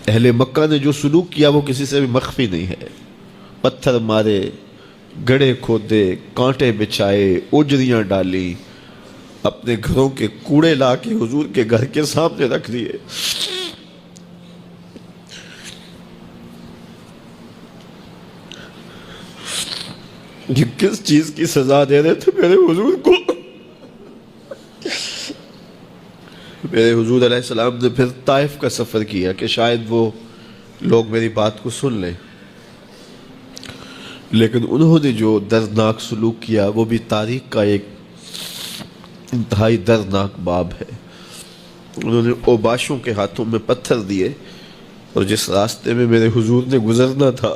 اہل مکہ نے جو سلوک کیا وہ کسی سے بھی مخفی نہیں ہے. پتھر مارے، گڑھے کھودے، کانٹے بچھائے، اجریاں ڈالی، اپنے گھروں کے کوڑے لا کے حضور کے گھر کے سامنے رکھ دیے. یہ کس چیز کی سزا دے رہے تھے میرے حضور کو؟ میرے حضور علیہ السلام نے پھر طائف کا سفر کیا کہ شاید وہ لوگ میری بات کو سن لیں، لیکن انہوں نے جو دردناک سلوک کیا وہ بھی تاریخ کا ایک انتہائی دردناک باب ہے. انہوں نے اوباشوں کے ہاتھوں میں پتھر دیے اور جس راستے میں میرے حضور نے گزرنا تھا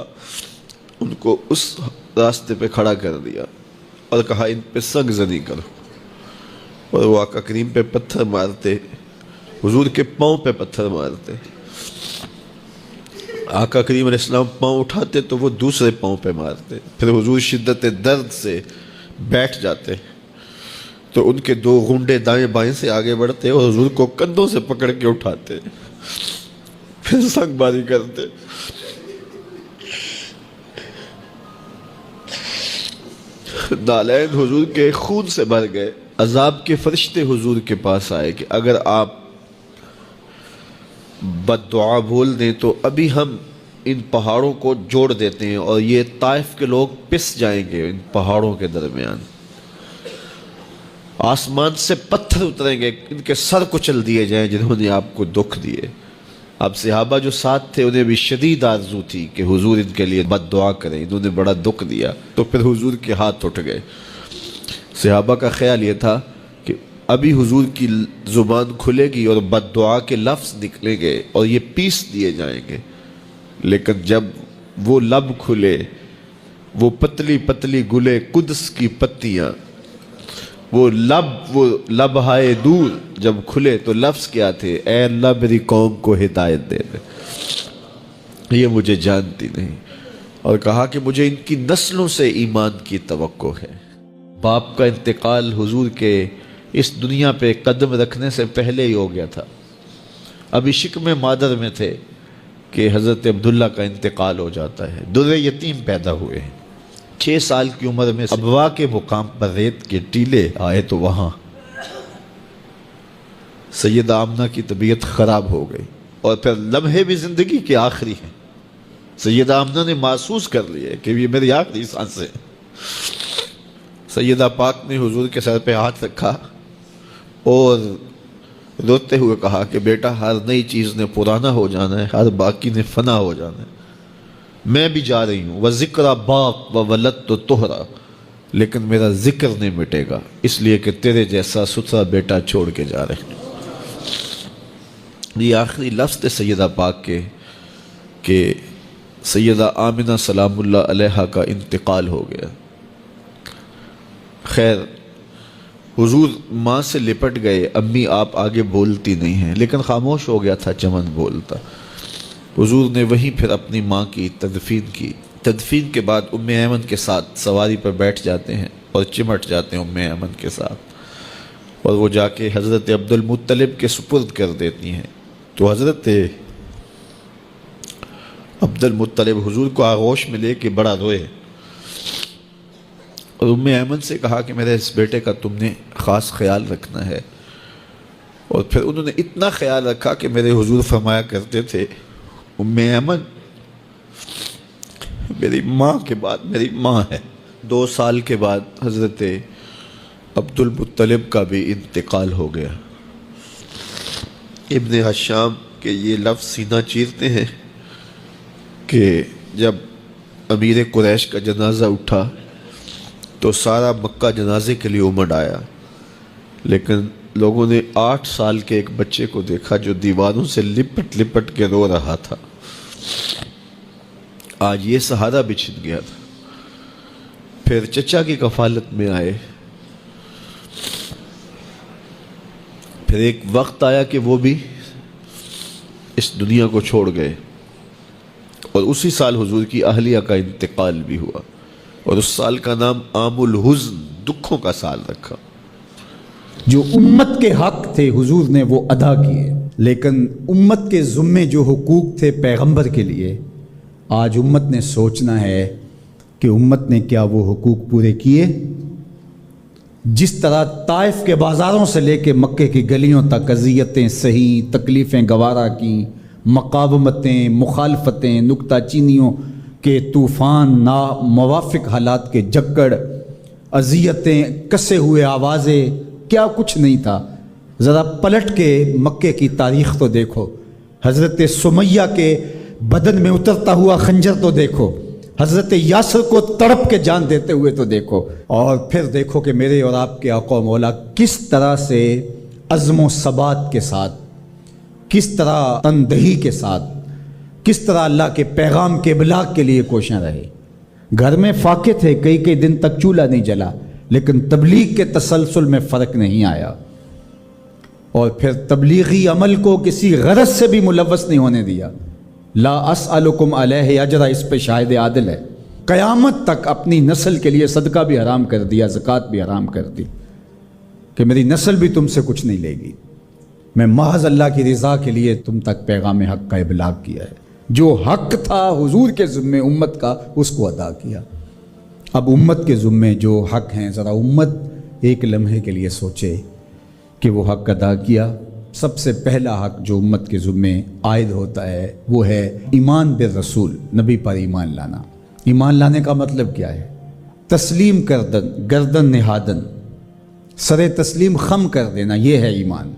ان کو اس راستے پہ کھڑا کر دیا اور کہا ان پہ سنگ زنی کرو، اور وہ آقا کریم پہ پتھر مارتے، حضور کے پاؤں پہ پتھر مارتے. آقا کریم علیہ السلام پاؤں اٹھاتے تو وہ دوسرے پاؤں پہ مارتے. پھر حضور شدت درد سے بیٹھ جاتے تو ان کے دو غنڈے دائیں بائیں سے آگے بڑھتے اور حضور کو کندھوں سے پکڑ کے اٹھاتے، پھر سنگ باری کرتے. نالین حضور کے خون سے بھر گئے. عذاب کے فرشتے حضور کے پاس آئے کہ اگر آپ بد دعا بول دیں تو ابھی ہم ان پہاڑوں کو جوڑ دیتے ہیں اور یہ طائف کے لوگ پس جائیں گے ان پہاڑوں کے درمیان، آسمان سے پتھر اتریں گے، ان کے سر کچل دیے جائیں جنہوں نے آپ کو دکھ دیے. اب صحابہ جو ساتھ تھے انہیں بھی شدید آرزو تھی کہ حضور ان کے لیے بد دعا کریں، انہوں نے بڑا دکھ دیا. تو پھر حضور کے ہاتھ اٹھ گئے. صحابہ کا خیال یہ تھا کہ ابھی حضور کی زبان کھلے گی اور بد دعا کے لفظ نکلیں گے اور یہ پیس دیے جائیں گے، لیکن جب وہ لب کھلے، وہ پتلی پتلی گلے قدس کی پتیاں، وہ لب ہائے دور جب کھلے تو لفظ کیا تھے؟ اے اللہ میری قوم کو ہدایت دے دے، یہ مجھے جانتی نہیں. اور کہا کہ مجھے ان کی نسلوں سے ایمان کی توقع ہے. باپ کا انتقال حضور کے اس دنیا پہ قدم رکھنے سے پہلے ہی ہو گیا تھا. ابھی شکم مادر میں تھے کہ حضرت عبداللہ کا انتقال ہو جاتا ہے. در یتیم پیدا ہوئے ہیں. 6 سال کی عمر میں ابوا کے مقام پر ریت کے ٹیلے آئے تو وہاں سیدہ آمنہ کی طبیعت خراب ہو گئی اور پھر لمحے بھی زندگی کے آخری ہیں. سیدہ آمنہ نے محسوس کر لیا کہ یہ میری آخری سانس ہے. سیدہ پاک نے حضور کے سر پہ ہاتھ رکھا اور روتے ہوئے کہا کہ بیٹا ہر نئی چیز نے پرانا ہو جانا ہے، ہر باقی نے فنا ہو جانا ہے. میں بھی جا رہی ہوں، وَذِكْرَ بَاق وَوَلَدْتُ طُهْرًا، لیکن میرا ذکر نہیں مٹے گا اس لیے کہ تیرے جیسا ستھرا بیٹا چھوڑ کے جا رہے ہیں. یہ آخری لفظ تھے سیدہ پاک کے کہ سیدہ آمنہ سلام اللہ علیہا کا انتقال ہو گیا. خیر حضور ماں سے لپٹ گئے. امی آپ آگے بولتی نہیں ہیں، لیکن خاموش ہو گیا تھا چمن بولتا. حضور نے وہیں پھر اپنی ماں کی تدفین کی. تدفین کے بعد ام ایمن کے ساتھ سواری پر بیٹھ جاتے ہیں اور چمٹ جاتے ہیں ام ایمن کے ساتھ، اور وہ جا کے حضرت عبد المطلب کے سپرد کر دیتی ہیں. تو حضرت عبد المطلب حضور کو آغوش میں لے کے بڑا روئے اور ام ایمن سے کہا کہ میرے اس بیٹے کا تم نے خاص خیال رکھنا ہے. اور پھر انہوں نے اتنا خیال رکھا کہ میرے حضور فرمایا کرتے تھے ام ایمن میری ماں کے بعد میری ماں ہے. 2 سال کے بعد حضرت عبد المطلب کا بھی انتقال ہو گیا. ابن حشام کے یہ لفظ سینہ چیرتے ہیں کہ جب امیر قریش کا جنازہ اٹھا تو سارا مکہ جنازے کے لیے امڑ آیا، لیکن لوگوں نے 8 سال کے ایک بچے کو دیکھا جو دیواروں سے لپٹ لپٹ کے رو رہا تھا. آج یہ سہارا بچھن گیا تھا. پھر چچا کی کفالت میں آئے. پھر ایک وقت آیا کہ وہ بھی اس دنیا کو چھوڑ گئے، اور اسی سال حضور کی اہلیہ کا انتقال بھی ہوا، اور اس سال کا نام عام الحزن، دکھوں کا سال رکھا. جو امت کے حق تھے حضور نے وہ ادا کیے. لیکن امت کے ذمے جو حقوق تھے پیغمبر کے لیے، آج امت نے سوچنا ہے کہ امت نے کیا وہ حقوق پورے کیے؟ جس طرح طائف کے بازاروں سے لے کے مکے کی گلیوں تک اذیتیں سہی، تکلیفیں گوارا کی، مقاومتیں، مخالفتیں، نکتہ چینیوں کے طوفان، ناموافق حالات کے جکڑ، اذیتیں، کسے ہوئے آوازیں، کیا کچھ نہیں تھا۔ ذرا پلٹ کے مکے کی تاریخ تو دیکھو، حضرت سمیہ کے بدن میں اترتا ہوا خنجر تو دیکھو، حضرت یاسر کو تڑپ کے جان دیتے ہوئے تو دیکھو، اور پھر دیکھو کہ میرے اور آپ کے آقا و مولا کس طرح سے عزم و ثبات کے ساتھ، کس طرح تندہی کے ساتھ، کس طرح اللہ کے پیغام کے ابلاغ کے لیے کوشاں رہے۔ گھر میں فاقے تھے، کئی دن تک چولہا نہیں جلا، لیکن تبلیغ کے تسلسل میں فرق نہیں آیا، اور پھر تبلیغی عمل کو کسی غرض سے بھی ملوث نہیں ہونے دیا۔ لا اسألکم علیہ اجرا اس پہ شاہد عادل ہے۔ قیامت تک اپنی نسل کے لیے صدقہ بھی حرام کر دیا، زکوٰۃ بھی حرام کر دی، کہ میری نسل بھی تم سے کچھ نہیں لے گی، میں محض اللہ کی رضا کے لیے تم تک پیغام حق کا ابلاغ کیا ہے۔ جو حق تھا حضور کے ذمے امت کا، اس کو ادا کیا۔ اب امت کے ذمے جو حق ہیں، ذرا امت ایک لمحے کے لیے سوچے کہ وہ حق ادا کیا۔ سب سے پہلا حق جو امت کے ذمے عائد ہوتا ہے وہ ہے ایمان بالرسول، نبی پر ایمان لانا۔ ایمان لانے کا مطلب کیا ہے؟ تسلیم کردن، گردن نہادن، سر تسلیم خم کر دینا، یہ ہے ایمان۔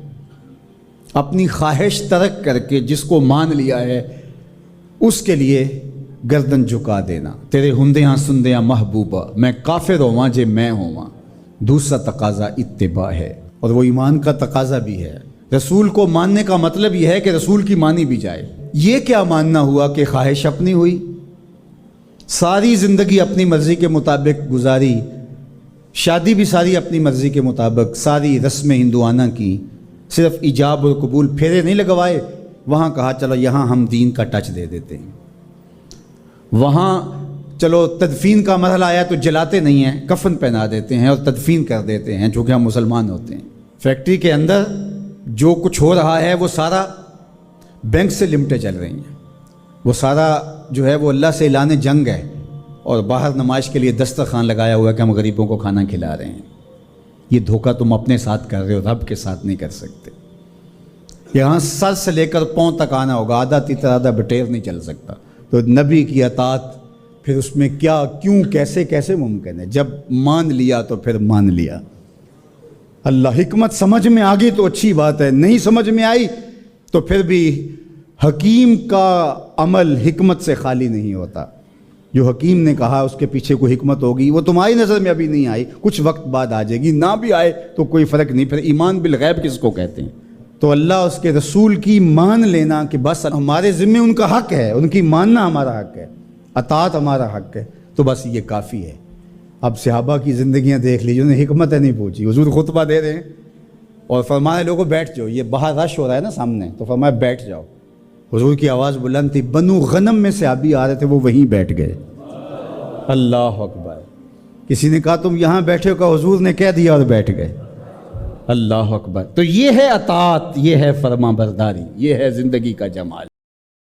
اپنی خواہش ترک کر کے جس کو مان لیا ہے اس کے لیے گردن جھکا دینا۔ تیرے ہندیاں سندیاں محبوبہ، میں کافر ہواں جے میں ہواں۔ دوسرا تقاضا اتباع ہے، اور وہ ایمان کا تقاضا بھی ہے۔ رسول کو ماننے کا مطلب یہ ہے کہ رسول کی مانی بھی جائے۔ یہ کیا ماننا ہوا کہ خواہش اپنی ہوئی، ساری زندگی اپنی مرضی کے مطابق گزاری، شادی بھی ساری اپنی مرضی کے مطابق، ساری رسمیں ہندوانہ کی، صرف ایجاب اور قبول، پھیرے نہیں لگوائے۔ وہاں کہا چلو یہاں ہم دین کا ٹچ دے دیتے ہیں، وہاں چلو تدفین کا مرحلہ آیا تو جلاتے نہیں ہیں، کفن پہنا دیتے ہیں اور تدفین کر دیتے ہیں چونکہ ہم مسلمان ہوتے ہیں۔ فیکٹری کے اندر جو کچھ ہو رہا ہے وہ سارا بینک سے لمٹیں چل رہی ہیں، وہ سارا جو ہے وہ اللہ سے اعلان جنگ ہے، اور باہر نمائش کے لیے دسترخوان لگایا ہوا ہے کہ ہم غریبوں کو کھانا کھلا رہے ہیں۔ یہ دھوکہ تم اپنے ساتھ کر رہے ہو، رب کے ساتھ نہیں کر سکتے۔ یہاں سر سے لے کر پاؤں تک آنا ہوگا، آدھا تیتر آدھا بٹیر نہیں چل سکتا۔ تو نبی کی اطاعت پھر اس میں کیا، کیوں، کیسے ممکن ہے؟ جب مان لیا تو پھر مان لیا۔ اللہ حکمت سمجھ میں آ گئی تو اچھی بات ہے، نہیں سمجھ میں آئی تو پھر بھی حکیم کا عمل حکمت سے خالی نہیں ہوتا۔ جو حکیم نے کہا اس کے پیچھے کوئی حکمت ہوگی، وہ تمہاری نظر میں ابھی نہیں آئی، کچھ وقت بعد آ جائے گی، نہ بھی آئے تو کوئی فرق نہیں۔ پھر ایمان بالغیب کس کو کہتے ہیں؟ تو اللہ اس کے رسول کی مان لینا کہ بس ہمارے ذمے ان کا حق ہے، ان کی ماننا ہمارا حق ہے، اطاعت ہمارا حق ہے، تو بس یہ کافی ہے۔ اب صحابہ کی زندگیاں دیکھ لیجیے، انہیں حکمت نہیں پوچھی۔ حضور خطبہ دے رہے ہیں اور فرمایا لوگوں بیٹھ جاؤ، یہ باہر رش ہو رہا ہے نا سامنے، تو فرمایا بیٹھ جاؤ۔ حضور کی آواز بلند تھی، بنو غنم میں صحابی آ رہے تھے، وہ وہیں بیٹھ گئے۔ اللہ اکبر۔ کسی نے کہا تم یہاں بیٹھے ہو، کہ حضور نے کہہ دیا اور بیٹھ گئے۔ اللہ اکبر۔ تو یہ ہے اطاعت، یہ ہے فرما برداری، یہ ہے زندگی کا جمال۔